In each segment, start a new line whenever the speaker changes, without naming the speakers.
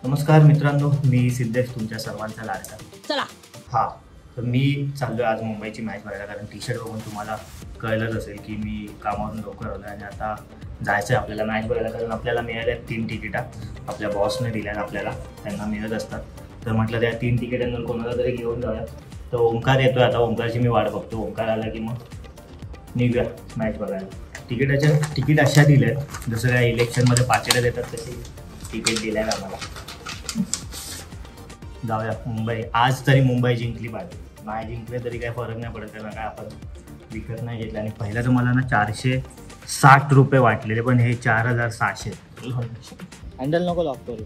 नमस्कार मित्रांनो, मी सिद्धेश तुमच्या सर्वांचा लाडका.
चला
हा तर मी चाललोय आज मुंबईची मॅच बघायला. कारण टी शर्ट बघून तुम्हाला कळलंच असेल की मी कामावरून लवकर आलो आणि आता जायचं आहे आपल्याला मॅच बघायला. कारण आपल्याला मिळाल्या 3 तिकिटा आपल्या बॉसने दिल्या, आपल्याला त्यांना मिळत असतात. तर म्हटलं त्या 3 तिकिटांवर कोणाला तरी घेऊन जाऊया. तर ओंकार येतोय, आता ओंकारची मी वाट बघतो. ओंकार आला की मग निघूया मॅच बघायला. तिकीट अशा दिल्यात जसं काय इलेक्शनमध्ये पाचेला देतात तशी तिकीट दिल्या आहे आम्हाला. जाऊया मुंबई. आज तरी मुंबई जिंकली पाहिजे. नाही जिंकले तरी काही फरक नाही पडत, त्यांना काय आपण विकत नाही घेतलं. आणि पहिला तर मला ना 460 रुपये वाटलेले, पण हे 4600.
हँडल नको लॉक करू.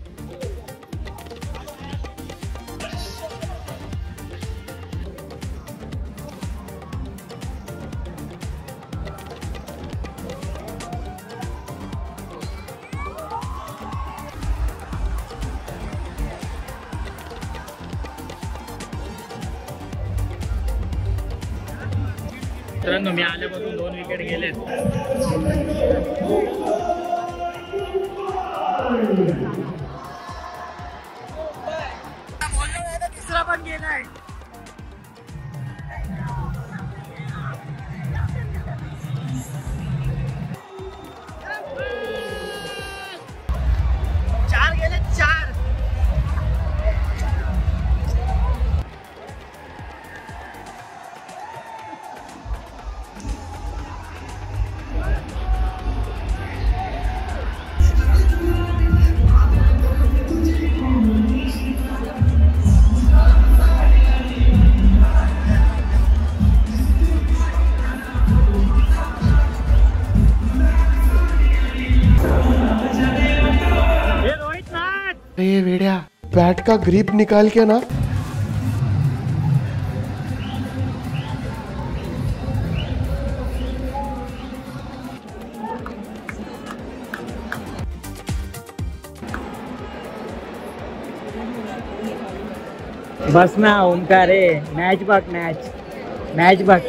मित्रांनो, मी आल्यापासून 2 विकेट गेलेत. तिसरा पण गेलाय. चार गेले, 4.
ये वेड़िया, बैट का ग्रिप निकाल के ना.
बस ना ओंकार रे, मॅच बघ. मॅच बघ.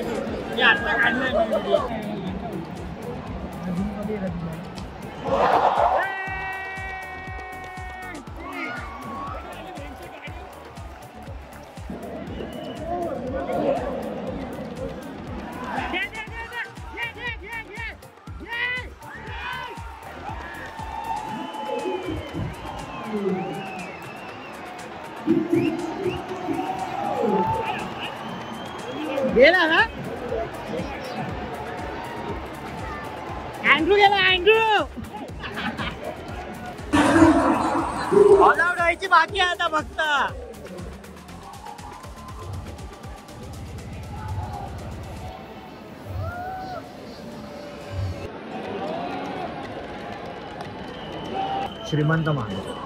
गेला ना अँड्रू. गेला अँड्रू. ऑल आउट व्हायची बाकी आहे आता फक्त.
श्रीमंत माणूस.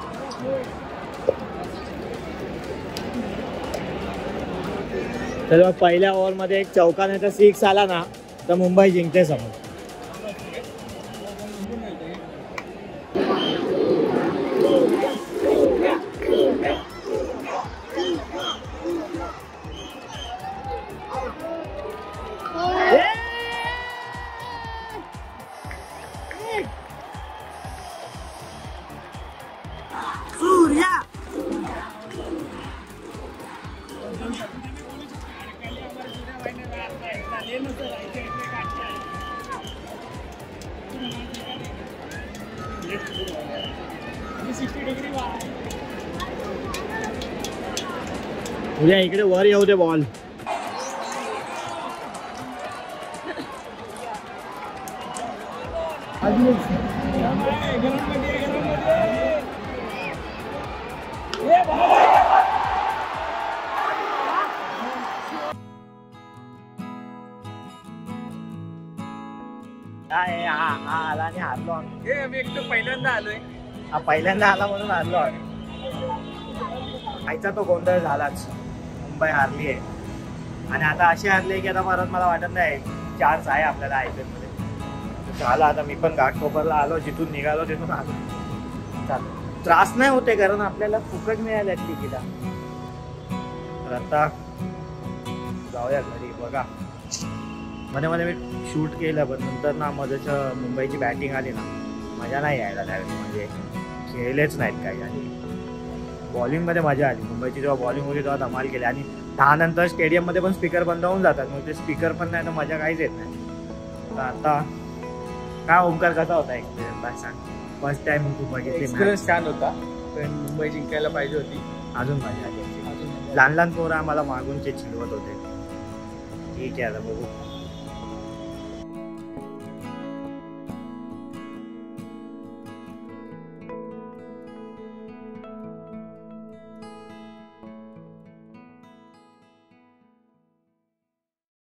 तर पहिल्या ओव्हरमध्ये एक चौका तर 6 आला ना तर मुंबई जिंकते समोर. उद्या इकडे वर येऊ दे बॉल. काय आला आणि हारलो आम्ही.
मी एकदम पहिल्यांदा आलोय.
हा पहिल्यांदा आला म्हणून हारलो आम्ही. आईचा तो गोंधळ झालाच. मुंबई हारली आहे आणि आता अशी हारली की आता परत मला वाटत नाही चान्स आहे आपल्याला IPL मध्ये. झालं आता मी पण घाटकोपरला आलो, जिथून निघालो तिथून आलो. चालेल, त्रास नाही होते कारण आपल्याला फुकट मिळाल्यात तिकिटा. तर आता जाऊया घरी. बघा मध्ये मध्ये मी शूट केलं, पण नंतर ना माझं मुंबईची बॅटिंग आली ना, मजा नाही यायला त्यावेळेस. म्हणजे खेळलेच नाहीत काही आणि बॉलिंगमध्ये मजा आली. मुंबईची जेव्हा बॉलिंग होती तेव्हा धमाल केली आणि 10 नंतर स्टेडियममध्ये पण स्पीकर बंद होऊन जातात, मग ते स्पीकर पण नाही तर मजा काहीच येत नाही. तर आता काय ओमकार कसा होता एक्सपिरियन्स सांग. फर्स्ट टाइम तू बघितली
एक्सपिरियन्स छान होता, पण मुंबई जिंकायला पाहिजे होती.
अजून मजा आली. लहान लहान पोरं आम्हाला मागूनचे चिडवत होते. ठीक आहे आता बघू